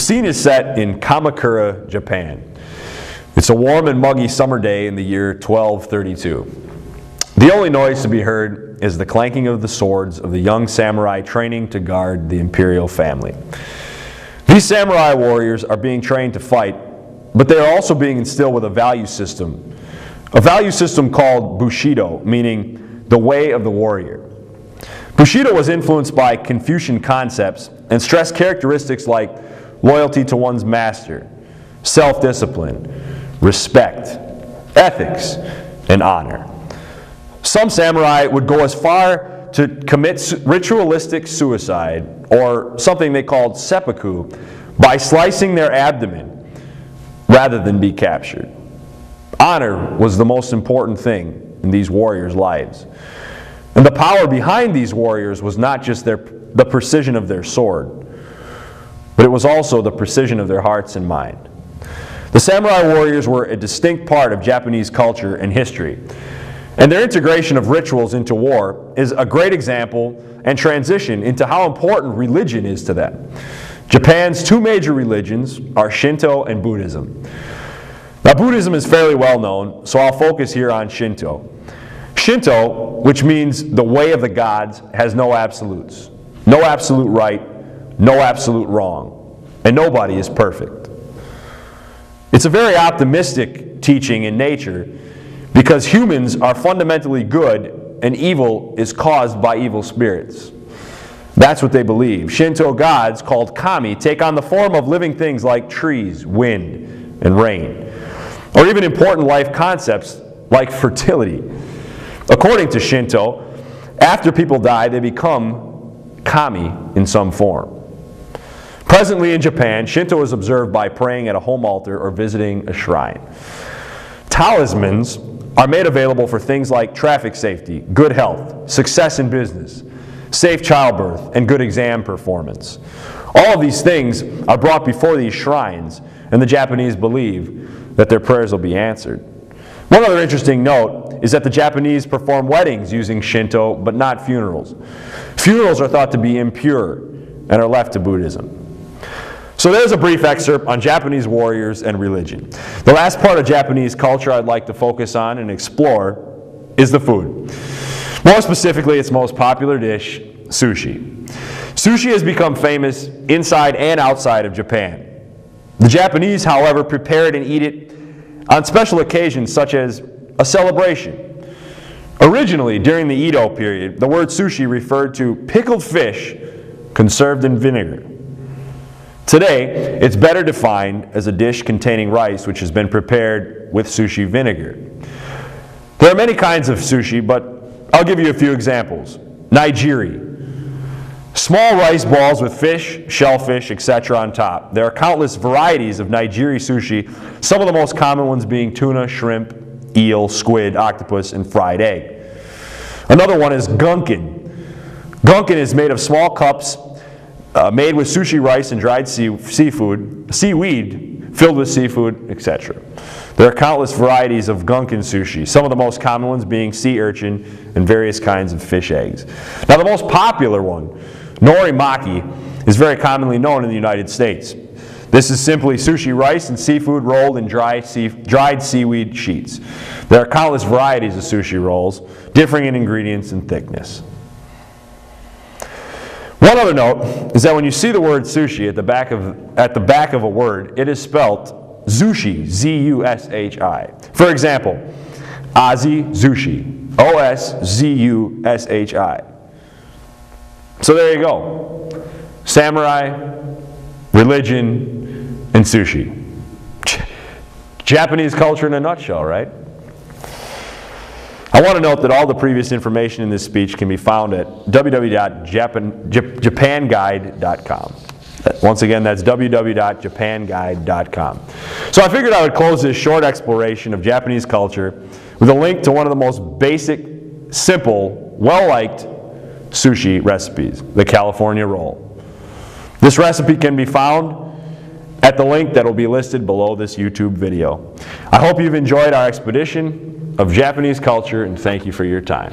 scene is set in Kamakura, Japan. It's a warm and muggy summer day in the year 1232. The only noise to be heard is the clanking of the swords of the young samurai training to guard the imperial family. These samurai warriors are being trained to fight, but they are also being instilled with a value system called Bushido, meaning the way of the warrior. Bushido was influenced by Confucian concepts and stressed characteristics like loyalty to one's master, self-discipline, respect, ethics, and honor. Some samurai would go as far to commit ritualistic suicide, or something they called seppuku, by slicing their abdomen rather than be captured. Honor was the most important thing in these warriors' lives. And the power behind these warriors was not just the precision of their sword, but it was also the precision of their hearts and mind. The samurai warriors were a distinct part of Japanese culture and history, and their integration of rituals into war is a great example and transition into how important religion is to them. Japan's two major religions are Shinto and Buddhism. Now, Buddhism is fairly well known, so I'll focus here on Shinto. Shinto, which means the way of the gods, has no absolutes. No absolute right, no absolute wrong, and nobody is perfect. It's a very optimistic teaching in nature because humans are fundamentally good and evil is caused by evil spirits. That's what they believe. Shinto gods, called kami, take on the form of living things like trees, wind, and rain, or even important life concepts like fertility. According to Shinto, after people die, they become kami in some form. Presently in Japan, Shinto is observed by praying at a home altar or visiting a shrine. Talismans are made available for things like traffic safety, good health, success in business, safe childbirth, and good exam performance. All of these things are brought before these shrines, and the Japanese believe that their prayers will be answered. One other interesting note is that the Japanese perform weddings using Shinto, but not funerals. Funerals are thought to be impure and are left to Buddhism. So there's a brief excerpt on Japanese warriors and religion. The last part of Japanese culture I'd like to focus on and explore is the food. More specifically, its most popular dish, sushi. Sushi has become famous inside and outside of Japan. The Japanese, however, prepare it and eat it on special occasions such as a celebration. Originally, during the Edo period, the word sushi referred to pickled fish conserved in vinegar. Today, it's better defined as a dish containing rice which has been prepared with sushi vinegar. There are many kinds of sushi, but I'll give you a few examples. Nigiri. Small rice balls with fish, shellfish, etc. on top. There are countless varieties of nigiri sushi, some of the most common ones being tuna, shrimp, eel, squid, octopus, and fried egg. Another one is gunkan. Gunkan is made of small cups made with sushi rice and dried seaweed filled with seafood, etc. There are countless varieties of gunkan sushi, some of the most common ones being sea urchin and various kinds of fish eggs. Now the most popular one, norimaki, is very commonly known in the United States. This is simply sushi rice and seafood rolled in dried seaweed sheets. There are countless varieties of sushi rolls, differing in ingredients and thickness. One other note is that when you see the word sushi at the back of a word, it is spelled zushi, Z-U-S-H-I. For example, Ozzy Zushi, O-S-Z-U-S-H-I. So there you go. Samurai, religion, and sushi. Japanese culture in a nutshell, right? I want to note that all the previous information in this speech can be found at www.japanguide.com. Once again, that's www.japanguide.com. So I figured I would close this short exploration of Japanese culture with a link to one of the most basic, simple, well-liked sushi recipes, the California roll. This recipe can be found at the link that will be listed below this YouTube video. I hope you've enjoyed our expedition of Japanese culture, and thank you for your time.